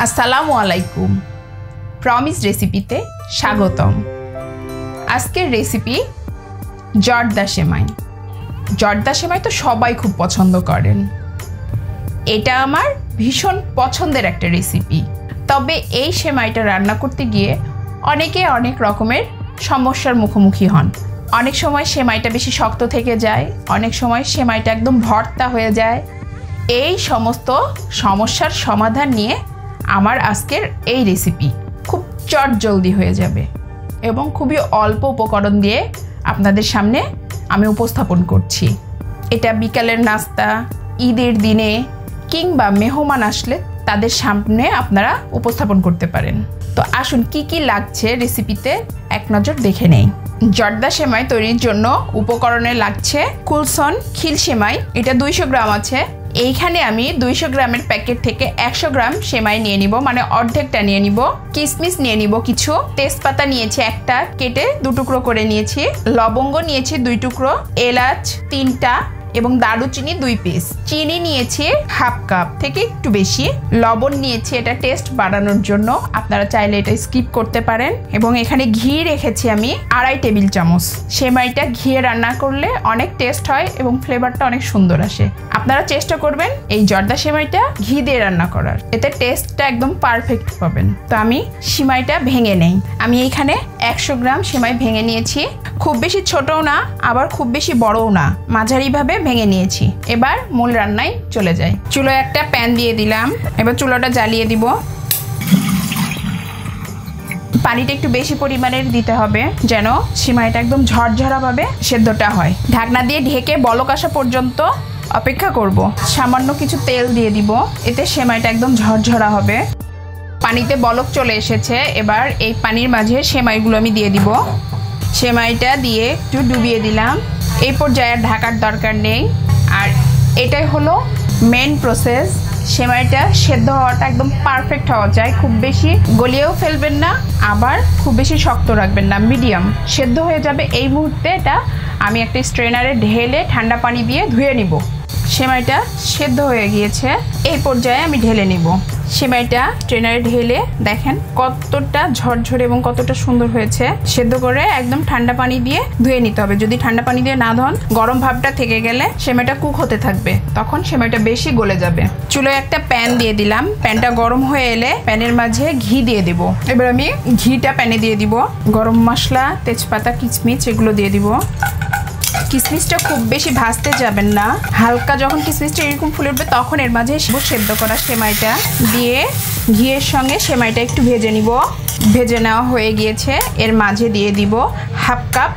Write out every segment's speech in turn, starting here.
আসসালামু আলাইকুম। প্রমিস রেসিপিতে স্বাগতম। আজকের রেসিপি জর্দা সেমাই। জর্দা সেমাই তো সবাই খুব পছন্দ করেন। এটা আমার ভীষণ পছন্দের একটা রেসিপি। তবে এই সেমাইটা রান্না করতে গিয়ে অনেকে অনেক রকমের সমস্যার মুখোমুখি হন। অনেক সময় সেমাইটা বেশি শক্ত থেকে যায়, অনেক সময় সেমাইটা একদম ভর্তা হয়ে যায়। এই সমস্ত সমস্যার সমাধান নিয়ে আমার আজকের এই রেসিপি খুব চটজলদি হয়ে যাবে এবং খুবই অল্প উপকরণ দিয়ে আপনাদের সামনে আমি উপস্থাপন করছি। এটা বিকালের নাস্তা, ঈদের দিনে কিংবা মেহমান আসলে তাদের সামনে আপনারা উপস্থাপন করতে পারেন। তো আসুন কি কি লাগছে রেসিপিতে এক নজর দেখে নেই। জর্দা সেমাই তৈরির জন্য উপকরণে লাগছে কুলসন খিল সেমাই, এটা 200 গ্রাম আছে। এইখানে আমি 200 গ্রামের প্যাকেট থেকে 100 গ্রাম সেমাই নিয়ে নিব, মানে অর্ধেকটা নিয়ে নিব। কিশমিশ নিয়ে নিব কিছু, তেজপাতা নিয়েছি একটা কেটে 2 টুকরো করে নিয়েছি, লবঙ্গ নিয়েছি 2 টুকরো, এলাচ 3টা এবং দারুচিনি 2 পিস, চিনি নিয়েছি হাফ কাপ থেকে একটু বেশি, লবণ নিয়েছি এটা টেস্ট বাড়ানোর জন্য, আপনারা চাইলে এটা স্কিপ করতে পারেন, এবং এখানে ঘি রেখেছি আমি 2.5 টেবিল চামচ। সেমাইটা ঘিয়ে রান্না করলে অনেক টেস্ট হয় এবং ফ্লেভারটা অনেক সুন্দর আসে। আপনারা চেষ্টা করবেন এই জর্দা সেমাইটা ঘি দিয়ে রান্না করার, এতে টেস্টটা একদম পারফেক্ট পাবেন। তো আমি সেমাইটা ভেঙে নেই। আমি এইখানে 100 গ্রাম সেমাই ভেঙে নিয়েছি। খুব বেশি ছোটও না আবার খুব বেশি বড়ও না, মাঝারিভাবে ভেঙে নিয়েছি। এবার মূল রান্নায় চলে যাই। চুলোয় একটা প্যান দিয়ে দিলাম, এবার চুলোটা জ্বালিয়ে দিব। পানিটা একটু বেশি পরিমাণের দিতে হবে যেন সেমাইটা একদম ঝরঝরাভাবে সেদ্ধটা হয়। ঢাকনা দিয়ে ঢেকে বলক আসা পর্যন্ত অপেক্ষা করব। সামান্য কিছু তেল দিয়ে দিব, এতে সেমাইটা একদম ঝরঝরা হবে। পানিতে বলক চলে এসেছে, এবার এই পানির মাঝে সেমাইগুলো আমি দিয়ে দিব। সেমাইটা দিয়ে একটু ডুবিয়ে দিলাম। এই পর্যায়ে ঢাকার দরকার নেই। আর এটাই হলো মেন প্রসেস। সেমাইটা সেদ্ধ হওয়াটা একদম পারফেক্ট হওয়া চাই, খুব বেশি গলিয়েও ফেলবেন না আবার খুব বেশি শক্ত রাখবেন না, মিডিয়াম সেদ্ধ হয়ে যাবে। এই মুহূর্তে এটা আমি একটা স্ট্রেনারে ঢেলে ঠান্ডা পানি দিয়ে ধুয়ে নিব। সেমাইটা সেদ্ধ হয়ে গিয়েছে, এই পর্যায়ে আমি ঢেলে নিব। সেমাইটা ট্রেনারে ঢেলে দেখেন কতটা ঝরঝরে এবং কতটা সুন্দর হয়েছে। সেদ্ধ করে একদম ঠান্ডা পানি দিয়ে ধুয়ে নিতে হবে। যদি ঠান্ডা পানি দিয়ে না ধন, গরম ভাবটা থেকে গেলে সেমাইটা কুক হতে থাকবে, তখন সেমাইটা বেশি গলে যাবে। চুলোয় একটা প্যান দিয়ে দিলাম, প্যানটা গরম হয়ে এলে প্যানের মাঝে ঘি দিয়ে দিব। এবার আমি ঘিটা প্যানে দিয়ে দিব। গরম মশলা, তেজপাতা, কিশমিশ এগুলো দিয়ে দিব। কিশমিশটা খুব বেশি ভাজতে যাবেন না, হালকা যখন কিশমিশটা এরকম ফুলে উঠবে তখন এর মাঝে সেদ্ধ করা সেমাইটা দিয়ে ঘিয়ের সঙ্গে সেমাইটা একটু ভেজে নিব। ভেজে নেওয়া হয়ে গিয়েছে, এর মাঝে দিয়ে দিব হাফ কাপ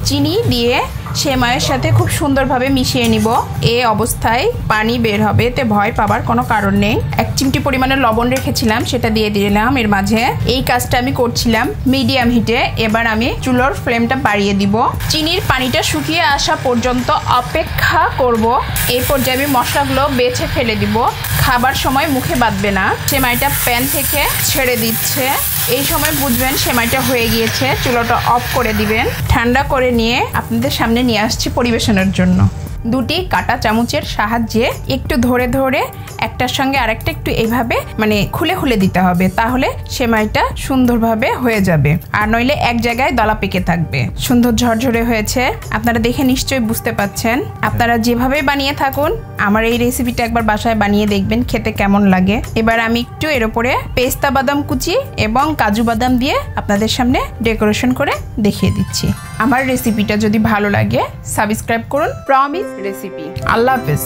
চিনি দিয়ে সেমাইয়ের সাথে খুব সুন্দরভাবে মিশিয়ে নিব। এই অবস্থায় পানি বের হবে, এতে ভয় পাবার কোনো কারণ নেই। 1 চিমটি পরিমাণে লবণ রেখেছিলাম, সেটা দিয়ে দিলাম এর মাঝে। এই কাজটা আমি করছিলাম মিডিয়াম হিটে। এবার আমি চুলোর ফ্লেমটা বাড়িয়ে দিব। চিনির পানিটা শুকিয়ে আসা পর্যন্ত অপেক্ষা করব। এই পর্যায়ে আমি মশলাগুলো বেছে ফেলে দিব। খাবার সময় মুখে বাঁধবে না। সেমাইটা প্যান থেকে ছেড়ে দিচ্ছে, এই সময় বুঝবেন সেমাইটা হয়ে গিয়েছে। চুলোটা অফ করে দিবেন। ঠান্ডা করে নিয়ে আপনাদের সামনে নিয়ে আসছি পরিবেশনের জন্য। 2টি কাঁটা চামচের সাহায্যে একটু ধরে ধরে একটার সঙ্গে আরেকটা একটু এইভাবে মানে খুলে দিতে হবে, তাহলে সেমাইটা সুন্দরভাবে হয়ে যাবে। আর নইলে এক জায়গায় দলা পেকে থাকবে। সুন্দর ঝরঝরে হয়েছে, আপনারা দেখে নিশ্চয়ই বুঝতে পাচ্ছেন। আপনারা যেভাবে বানিয়ে থাকুন, আমার এই রেসিপিটা একবার বাসায় বানিয়ে দেখবেন খেতে কেমন লাগে। এবার আমি একটু এর উপরে পেস্তা বাদাম কুচি এবং কাজু বাদাম দিয়ে আপনাদের সামনে ডেকোরেশন করে দেখিয়ে দিচ্ছি। আমার রেসিপিটা যদি ভালো লাগে সাবস্ক্রাইব করুন প্রমিস রেসিপি। আল্লাহ হাফেজ।